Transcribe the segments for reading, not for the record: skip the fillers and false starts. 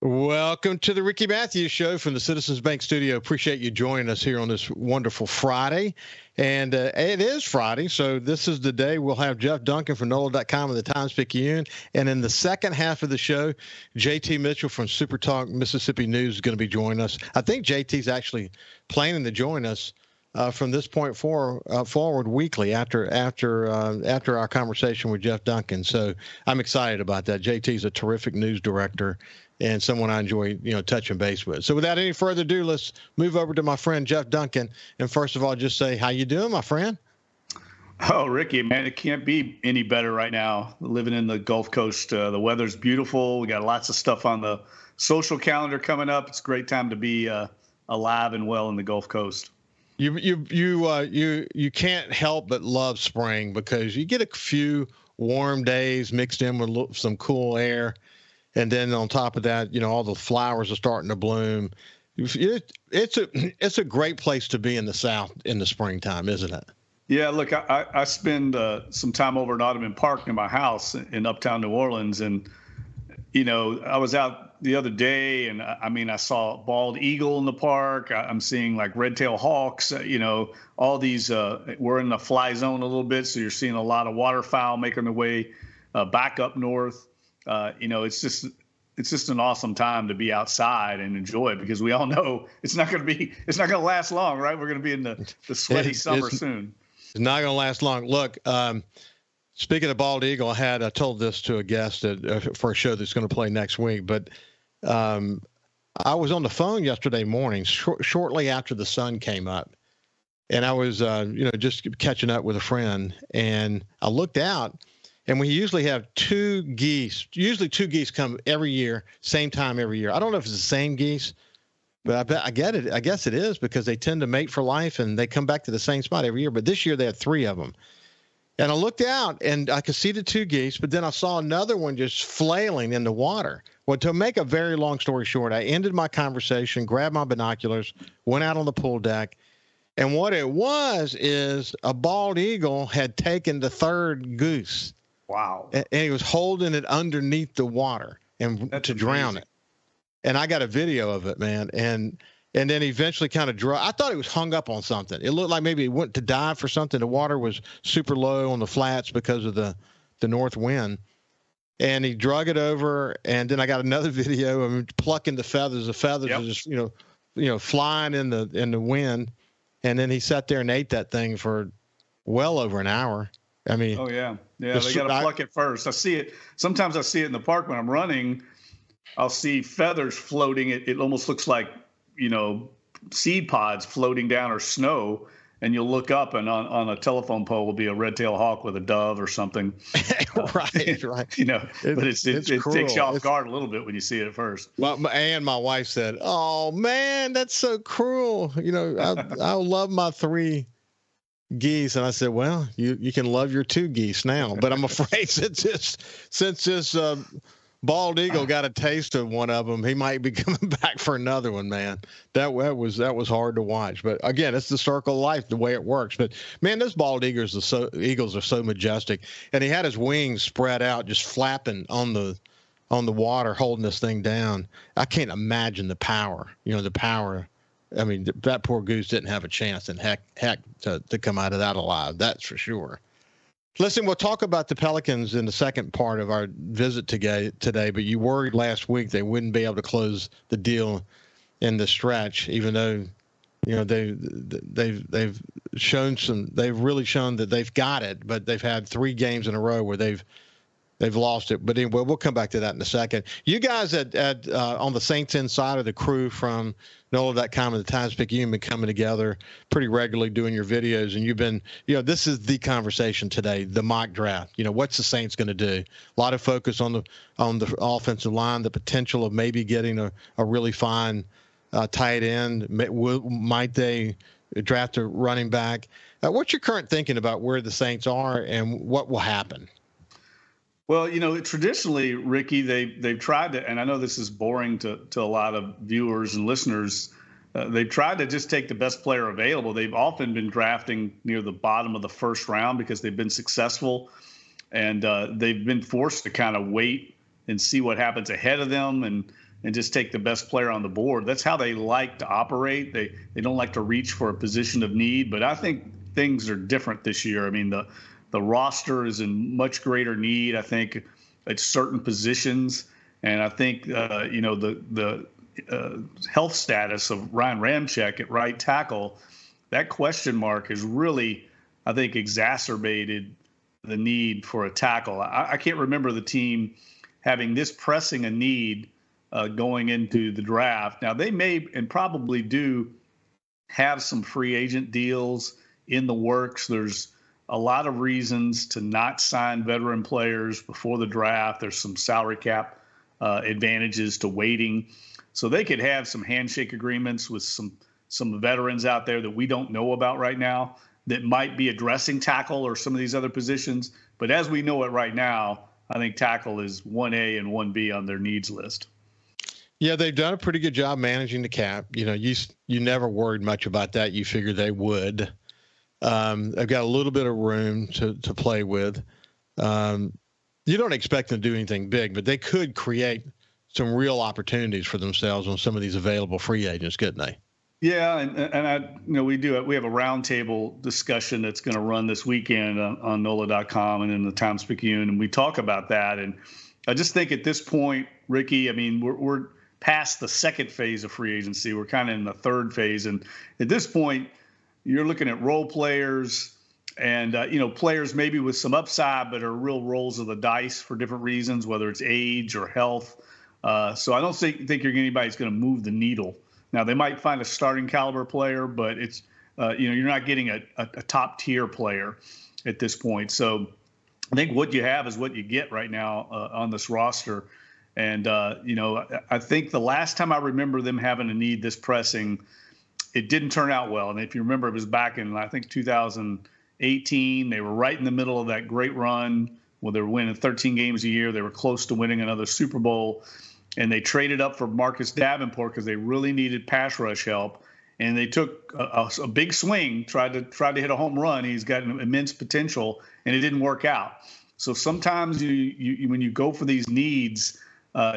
Welcome to the Ricky Matthews Show from the Citizens Bank Studio. Appreciate you joining us here on this wonderful Friday. And it is Friday, so this is the day we'll have Jeff Duncan from NOLA.com and the Times-Picayune. And in the second half of the show, JT Mitchell from SuperTalk Mississippi News is going to be joining us. I think JT's actually planning to join us from this point forward weekly after our conversation with Jeff Duncan. So I'm excited about that. JT's a terrific news director and someone I enjoy, touching base with. So without any further ado, let's move over to my friend Jeff Duncan. And first of all, just say, how you doing, my friend? Oh, Ricky, man, it can't be any better right now. Living in the Gulf Coast, the weather's beautiful. We got lots of stuff on the social calendar coming up. It's a great time to be alive and well in the Gulf Coast. You can't help but love spring because you get a few warm days mixed in with some cool air. And then on top of that, all the flowers are starting to bloom. It's a great place to be in the South in the springtime, isn't it? Yeah, look, I spend some time over at Ottoman Park near my house in uptown New Orleans. And, I was out the other day and I saw a bald eagle in the park. I'm seeing like red-tailed hawks, all these we're in the fly zone a little bit. So you're seeing a lot of waterfowl making their way back up north. It's just an awesome time to be outside and enjoy it because we all know it's not going to last long, right? We're going to be in the sweaty summer soon. It's not going to last long. Look, speaking of bald eagle, I told this to a guest for a show that's going to play next week, but I was on the phone yesterday morning, shortly after the sun came up, and I was, just catching up with a friend, and I looked out. And we usually have two geese come every year, same time every year. I don't know if it's the same geese, but I guess it is because they tend to mate for life and they come back to the same spot every year. But this year they had three of them. And I looked out and I could see the two geese, but then I saw another one just flailing in the water. Well, to make a very long story short, I ended my conversation, grabbed my binoculars, went out on the pool deck. And what it was is a bald eagle had taken the third goose. Wow. And he was holding it underneath the water to drown it. And I got a video of it, man. And then eventually kind of I thought he was hung up on something. It looked like maybe he went to dive for something. The water was super low on the flats because of the north wind. And he drug it over. And then I got another video of him plucking the feathers. The feathers are just, flying in the wind. And then he sat there and ate that thing for well over an hour. I mean, oh yeah. Yeah. They got to pluck it first. I see it. Sometimes I see it in the park when I'm running. I'll see feathers floating. It almost looks like, seed pods floating down or snow. And you'll look up and on a telephone pole will be a red-tailed hawk with a dove or something. Right. But it takes you off guard a little bit when you see it at first. Well, and my wife said, "Oh man, that's so cruel." I love my three geese, and I said, well, you can love your two geese now, but I'm afraid since this bald eagle got a taste of one of them, he might be coming back for another one, man. That was hard to watch, but again, it's the circle of life, the way it works. But man, those bald eagles are so majestic, and he had his wings spread out, just flapping on the water, holding this thing down. I can't imagine the power. I mean, that poor goose didn't have a chance in heck to come out of that alive. That's for sure. Listen, we'll talk about the Pelicans in the second part of our visit today, but you worried last week they wouldn't be able to close the deal in the stretch, even though, they've really shown that they've got it, but they've had 3 games in a row where they've lost it. But anyway, we'll come back to that in a second. You guys on the Saints inside of the crew from NOLA.com and the Times-Picayune been coming together pretty regularly doing your videos. And you've been, this is the conversation today, the mock draft. What's the Saints going to do? A lot of focus on the offensive line, the potential of maybe getting a really fine tight end. Might they draft a running back? What's your current thinking about where the Saints are and what will happen? Well, traditionally, Ricky, they've tried to, and I know this is boring to a lot of viewers and listeners. They've tried to just take the best player available. They've often been drafting near the bottom of the first round because they've been successful, and they've been forced to kind of wait and see what happens ahead of them. And and just take the best player on the board. That's how they like to operate. They don't like to reach for a position of need. But I think things are different this year. I mean, the roster is in much greater need, I think, at certain positions. And I think, the health status of Ryan Ramczyk at right tackle, that question mark has really, I think, exacerbated the need for a tackle. I can't remember the team having this pressing a need going into the draft. Now, they may and probably do have some free agent deals in the works. There's a lot of reasons to not sign veteran players before the draft. There's some salary cap advantages to waiting. So they could have some handshake agreements with some veterans out there that we don't know about right now that might be addressing tackle or some of these other positions. But as we know it right now, I think tackle is 1A and 1B on their needs list. Yeah, they've done a pretty good job managing the cap. You never worried much about that. You figured they would. They've got a little bit of room to play with. You don't expect them to do anything big, but they could create some real opportunities for themselves on some of these available free agents, couldn't they? Yeah, and we have a roundtable discussion that's going to run this weekend on NOLA.com and in the Times-Picayune, and we talk about that. And I just think at this point, Ricky, I mean, we're past the second phase of free agency. We're kind of in the third phase, and at this point, you're looking at role players and players maybe with some upside, but are real rolls of the dice for different reasons, whether it's age or health. So I don't think anybody's going to move the needle. Now, they might find a starting caliber player, but it's, you're not getting a top tier player at this point. So I think what you have is what you get right now on this roster. And, I think the last time I remember them having a need this pressing, it didn't turn out well. And if you remember, it was back in, I think, 2018. They were right in the middle of that great run where they were winning 13 games a year. They were close to winning another Super Bowl. And they traded up for Marcus Davenport because they really needed pass rush help. And they took a big swing, tried to hit a home run. He's got an immense potential, and it didn't work out. So sometimes you when you go for these needs,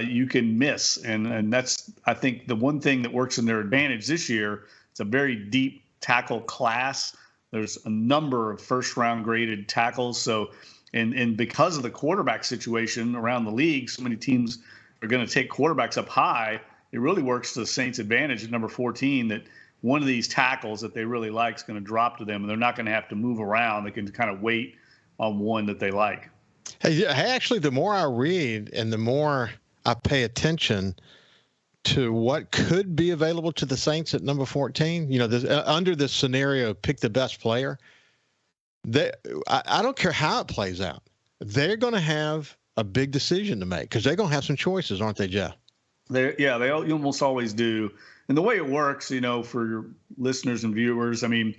you can miss. And that's, I think, the one thing that works in their advantage this year. It's a very deep tackle class. There's a number of first-round graded tackles. So, and because of the quarterback situation around the league, so many teams are going to take quarterbacks up high. It really works to the Saints' advantage at number 14 that one of these tackles that they really like is going to drop to them, and they're not going to have to move around. They can kind of wait on one that they like. Hey, actually, the more I read and the more I pay attention to what could be available to the Saints at number 14, under this scenario, pick the best player, I don't care how it plays out. They're going to have a big decision to make because they're going to have some choices, aren't they, Jeff? They almost always do. And the way it works, for your listeners and viewers, I mean,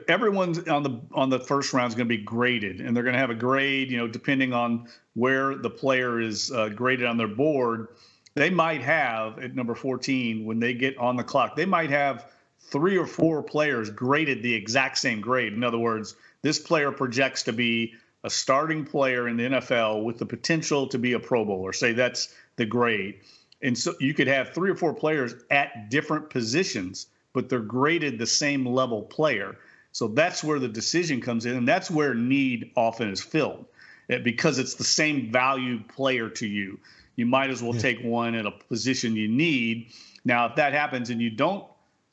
everyone's on the first round is going to be graded, and they're going to have a grade, depending on where the player is graded on their board. They might have at number 14, when they get on the clock, they might have 3 or 4 players graded the exact same grade. In other words, this player projects to be a starting player in the NFL with the potential to be a Pro Bowler. Say that's the grade. And so you could have 3 or 4 players at different positions, but they're graded the same level player. So that's where the decision comes in, and that's where need often is filled. Because it's the same value player to you. You might as well take one at a position you need. Now, if that happens and you don't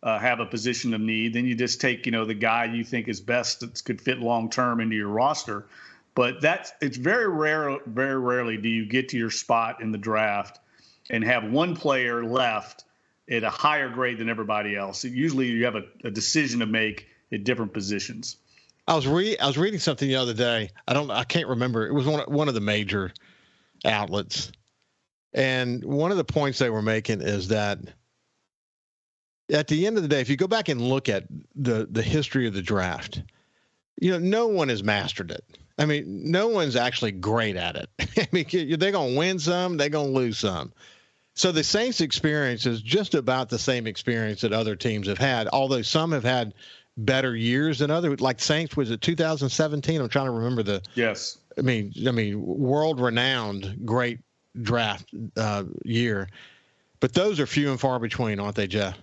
have a position of need, then you just take, the guy you think is best that could fit long-term into your roster. But it's very rarely do you get to your spot in the draft and have one player left at a higher grade than everybody else. Usually you have a decision to make at different positions. I was reading something the other day. I can't remember. It was one of the major outlets. And one of the points they were making is that at the end of the day, if you go back and look at the history of the draft, no one has mastered it. I mean, no one's actually great at it. I mean, they're going to win some, they're going to lose some. So the Saints experience is just about the same experience that other teams have had, although some have had better years than others. Like Saints, was it 2017? I'm trying to remember Yes. I mean, world-renowned great draft year. But those are few and far between, aren't they, Jeff?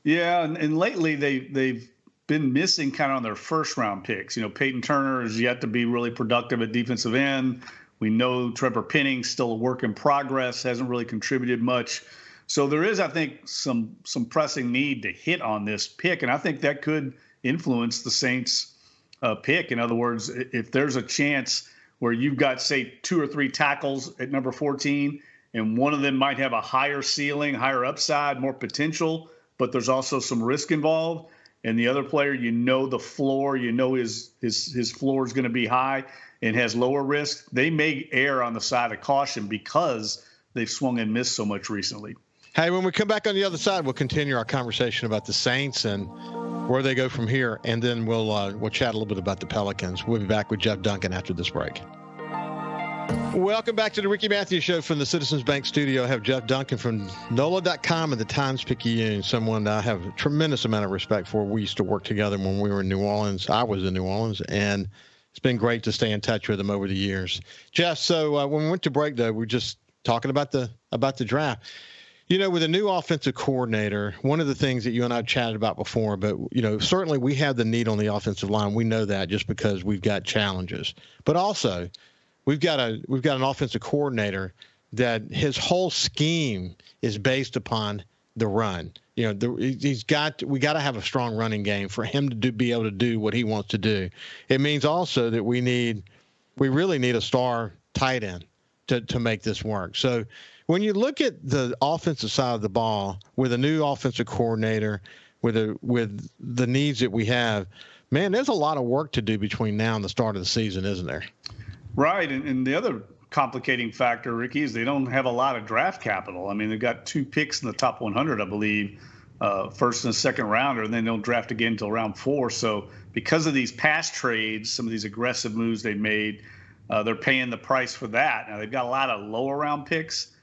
Yeah, and lately they've been missing kind of on their first round picks. Peyton Turner is yet to be really productive at defensive end. We know Trevor Penning's still a work in progress, hasn't really contributed much. So there is, I think, some pressing need to hit on this pick, and I think that could influence the Saints' pick. In other words, if there's a chance where you've got, say, 2 or 3 tackles at number 14, and one of them might have a higher ceiling, higher upside, more potential, but there's also some risk involved, and the other player, the floor, his floor is going to be high and has lower risk, they may err on the side of caution because they've swung and missed so much recently. Hey, when we come back on the other side, we'll continue our conversation about the Saints and where they go from here, and then we'll chat a little bit about the Pelicans. We'll be back with Jeff Duncan after this break. Welcome back to the Ricky Matthews Show from the Citizens Bank Studio. I have Jeff Duncan from NOLA.com and the Times-Picayune, someone I have a tremendous amount of respect for. We used to work together when we were in New Orleans. I was in New Orleans, and it's been great to stay in touch with him over the years. Jeff, so when we went to break, though, we were just talking about the draft. With a new offensive coordinator, one of the things that you and I chatted about before, but, certainly we have the need on the offensive line. We know that just because we've got challenges. But also, we've got an offensive coordinator that his whole scheme is based upon the run. We got to have a strong running game for him to be able to do what he wants to do. It means also that we really need a star tight end to make this work. So when you look at the offensive side of the ball with a new offensive coordinator, with the needs that we have, man, there's a lot of work to do between now and the start of the season, isn't there? Right. And the other complicating factor, Ricky, is they don't have a lot of draft capital. I mean, they've got 2 picks in the top 100, I believe, first and second rounder, and then they'll draft again until round 4. So because of these past trades, some of these aggressive moves they made, they're paying the price for that. Now, they've got a lot of lower round picks,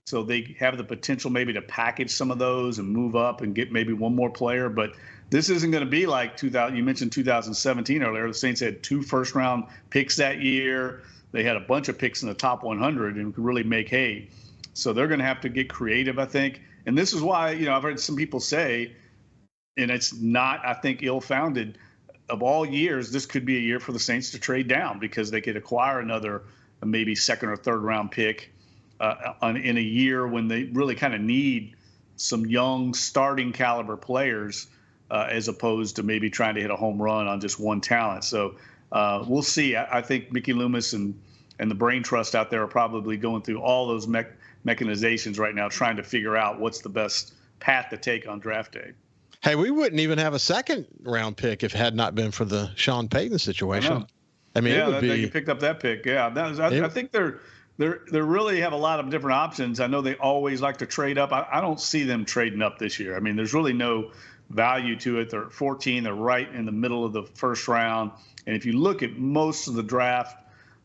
so they have the potential maybe to package some of those and move up and get maybe one more player. But this isn't going to be like you mentioned 2017 earlier. The Saints had 2 first-round picks that year. They had a bunch of picks in the top 100 and could really make hay. So they're going to have to get creative, I think. And this is why, I've heard some people say, and it's not, I think, ill-founded, of all years, this could be a year for the Saints to trade down because they could acquire another maybe second or third round pick in a year when they really kind of need some young starting caliber players as opposed to maybe trying to hit a home run on just one talent. So we'll see. I think Mickey Loomis and the Brain Trust out there are probably going through all those mechanizations right now, trying to figure out what's the best path to take on draft day. Hey, we wouldn't even have a second round pick if it had not been for the Sean Payton situation. I mean, yeah, it would be. They picked up that pick. Yeah, I think they really have a lot of different options. I know they always like to trade up. I don't see them trading up this year. I mean, there's really no value to it. They're at 14. They're right in the middle of the first round. And if you look at most of the draft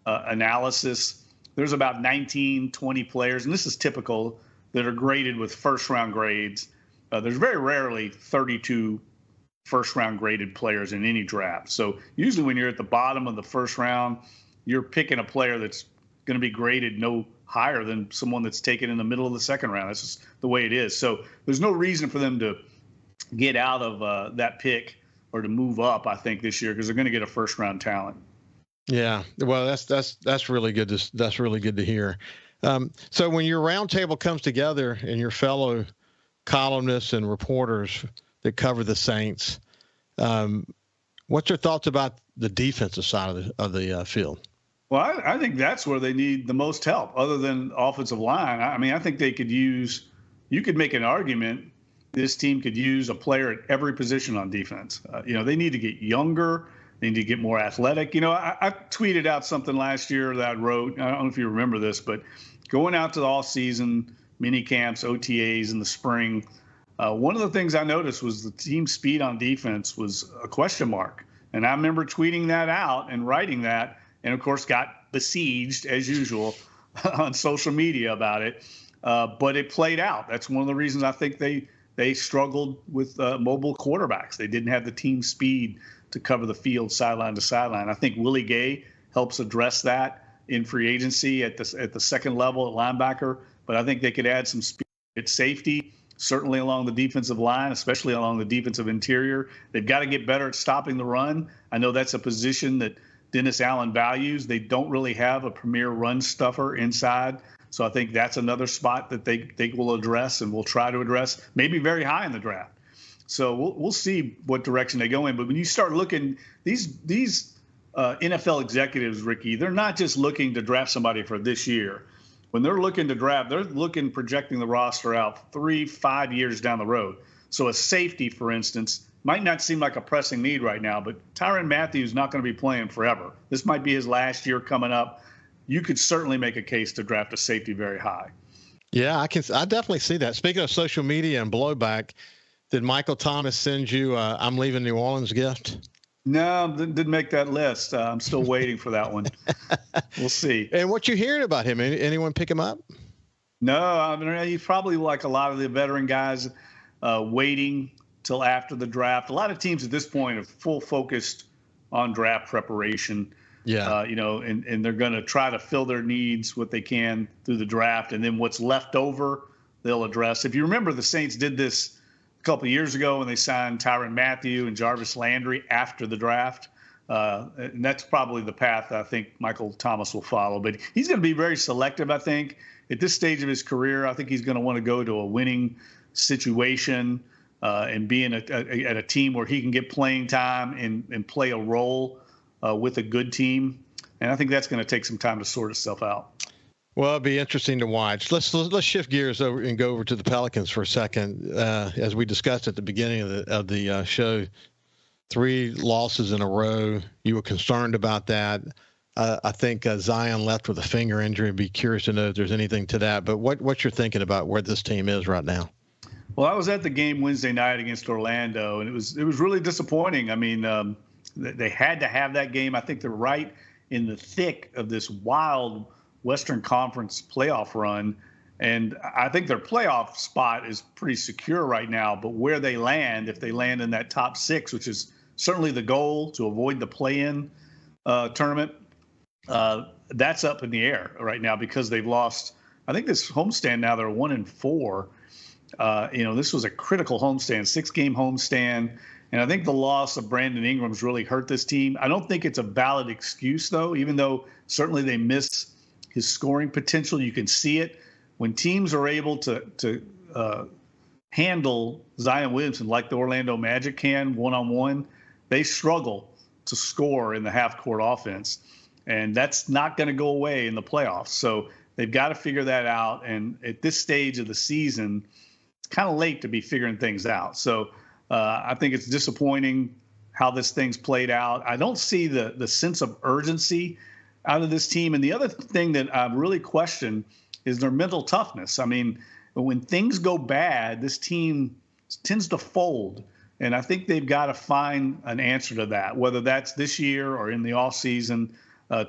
analysis, there's about 19, 20 players, and this is typical, that are graded with first-round grades. There's very rarely 32 first-round graded players in any draft. So usually when you're at the bottom of the first round, you're picking a player that's going to be graded no higher than someone that's taken in the middle of the second round. That's just the way it is. So there's no reason for them to get out of that pick or to move up, I think, this year, because they're going to get a first-round talent. Yeah, well, that's really good. That's really good to hear. So when your roundtable comes together and your fellow columnists and reporters that cover the Saints, what's your thoughts about the defensive side of the field? Well, I think that's where they need the most help, other than offensive line. I mean, I think they could use. You could make an argument. This team could use a player at every position on defense. They need to get younger. They need to get more athletic. I tweeted out something last year that I wrote. I don't know if you remember this, but going out to the off-season, mini camps, OTAs in the spring, one of the things I noticed was the team speed on defense was a question mark. And I remember tweeting that out and writing that, and, of course, got besieged, as usual, on social media about it. But it played out. That's one of the reasons I think they struggled with mobile quarterbacks. They didn't have the team speed to cover the field sideline to sideline. I think Willie Gay helps address that. in free agency at the second level at linebacker, but I think they could add some speed at safety, certainly along the defensive line, especially along the defensive interior. They've got to get better at stopping the run. I know that's a position that Dennis Allen values. They don't really have a premier run stuffer inside. So I think that's another spot that they will address and will try to address, maybe very high in the draft. So we'll see what direction they go in. But when you start looking, these NFL executives, Ricky, they're not just looking to draft somebody for this year. When they're looking to draft, they're projecting the roster out 3-5 years down the road. So a safety, for instance, might not seem like a pressing need right now, but Tyrann Mathieu is not going to be playing forever. This might be his last year coming up. You could certainly make a case to draft a safety very high. Yeah, I definitely see that. Speaking of social media and blowback, did Michael Thomas send you I'm leaving New Orleans gift? No, didn't make that list. I'm still waiting for that one. We'll see. And what you hearing about him? Anyone pick him up? No, I mean, he's probably like a lot of the veteran guys waiting till after the draft. A lot of teams at this point are full focused on draft preparation. Yeah. And they're going to try to fill their needs what they can through the draft. And then what's left over, they'll address. If you remember, the Saints did this a couple of years ago when they signed Tyrann Mathieu and Jarvis Landry after the draft. And that's probably the path I think Michael Thomas will follow. But he's going to be very selective, I think. At this stage of his career, I think he's going to want to go to a winning situation and be at a team where he can get playing time and play a role with a good team. And I think that's going to take some time to sort itself out. Well, it'll be interesting to watch. Let's shift gears over and go over to the Pelicans for a second. As we discussed at the beginning of the show, 3 losses in a row. You were concerned about that. I think Zion left with a finger injury. I'd be curious to know if there's anything to that. But what you're thinking about where this team is right now? Well, I was at the game Wednesday night against Orlando, and it was really disappointing. I mean, they had to have that game. I think they're right in the thick of this wild Western Conference playoff run. And I think their playoff spot is pretty secure right now. But where they land, if they land in that top 6, which is certainly the goal to avoid the play-in tournament, that's up in the air right now because they've lost. I think this homestand now they're 1-4. This was a critical homestand, 6-game homestand. And I think the loss of Brandon Ingram's really hurt this team. I don't think it's a valid excuse, though, even though certainly they miss his scoring potential. You can see it. When teams are able to handle Zion Williamson like the Orlando Magic can one-on-one, they struggle to score in the half-court offense. And that's not going to go away in the playoffs. So they've got to figure that out. And at this stage of the season, it's kind of late to be figuring things out. So I think it's disappointing how this thing's played out. I don't see the sense of urgency out of this team. And the other thing that I really question is their mental toughness. I mean, when things go bad, this team tends to fold. And I think they've got to find an answer to that, whether that's this year or in the offseason.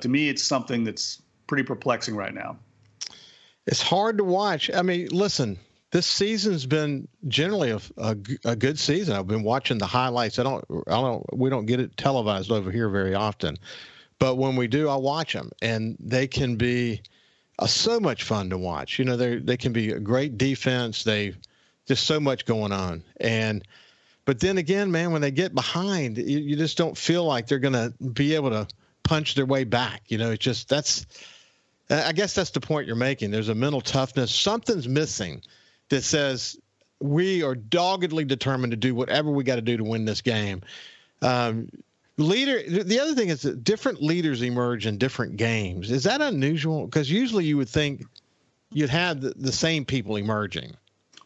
To me, it's something that's pretty perplexing right now. It's hard to watch. I mean, listen, this season's been generally a good season. I've been watching the highlights. We don't get it televised over here very often, but when we do, I watch them, and they can be so much fun to watch. They can be a great defense. They just so much going on. But then again, man, when they get behind, you just don't feel like they're going to be able to punch their way back. It's just, I guess that's the point you're making. There's a mental toughness. Something's missing that says we are doggedly determined to do whatever we got to do to win this game. The other thing is that different leaders emerge in different games. Is that unusual? Because usually you would think you'd have the same people emerging.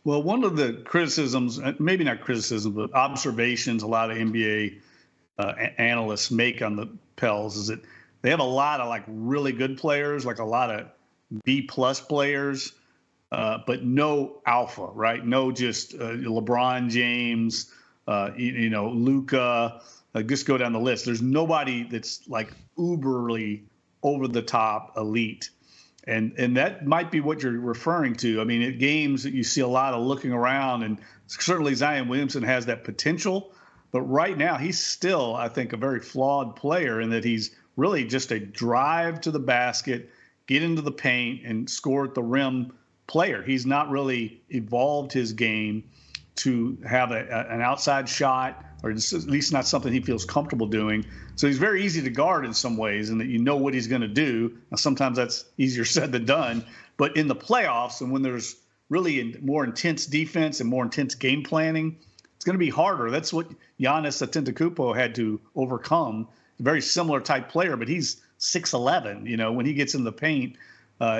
Well, one of the criticisms, maybe not criticism, but observations a lot of NBA analysts make on the Pels is that they have a lot of like really good players, like a lot of B+ players, but no alpha, right? No just LeBron James, Luka. Just go down the list. There's nobody that's like uberly over the top elite. And that might be what you're referring to. I mean, at games you see a lot of looking around, and certainly Zion Williamson has that potential. But right now he's still, I think, a very flawed player in that he's really just a drive to the basket, get into the paint, and score at the rim player. He's not really evolved his game to have an outside shot, or at least not something he feels comfortable doing. So he's very easy to guard in some ways, and that you know what he's going to do. Now, sometimes that's easier said than done, but in the playoffs and when there's really more intense defense and more intense game planning, it's going to be harder. That's what Giannis Antetokounmpo had to overcome. A very similar type player, but he's 6'11". You know, when he gets in the paint,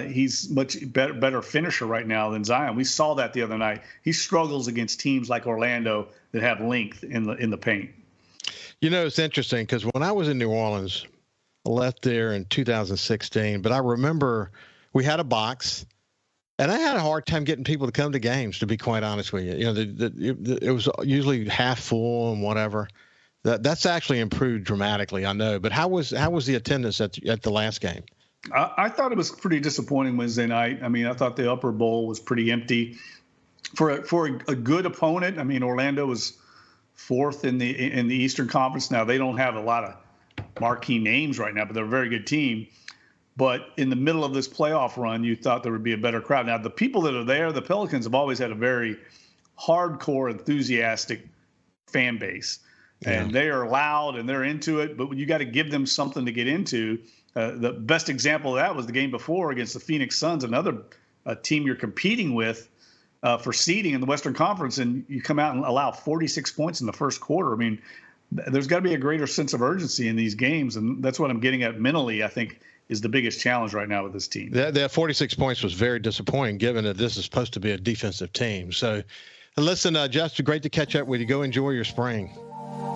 he's much better finisher right now than Zion. We saw that the other night. He struggles against teams like Orlando that have length in the paint. You know, it's interesting because when I was in New Orleans, I left there in 2016, but I remember we had a box. And I had a hard time getting people to come to games, to be quite honest with you. You know, it was usually half full and whatever. That's actually improved dramatically, I know. But how was the attendance at the last game? I thought it was pretty disappointing Wednesday night. I mean, I thought the upper bowl was pretty empty for a good opponent. I mean, Orlando was fourth in the Eastern Conference. Now they don't have a lot of marquee names right now, but they're a very good team. But in the middle of this playoff run, you thought there would be a better crowd. Now, the people that are there, the Pelicans have always had a very hardcore, enthusiastic fan base. Yeah. And they are loud and they're into it, but you got to give them something to get into. The best example of that was the game before against the Phoenix Suns, another team you're competing with for seeding in the Western Conference, and you come out and allow 46 points in the first quarter. I mean, there's got to be a greater sense of urgency in these games, and that's what I'm getting at mentally, I think, is the biggest challenge right now with this team. That 46 points was very disappointing, given that this is supposed to be a defensive team. So, listen, Justin, great to catch up with you. Go enjoy your spring.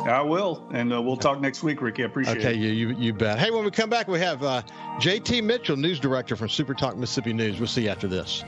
I will, and we'll talk next week, Ricky. I appreciate it. Okay, you bet. Hey, when we come back, we have J.T. Mitchell, news director from SuperTalk Mississippi News. We'll see you after this.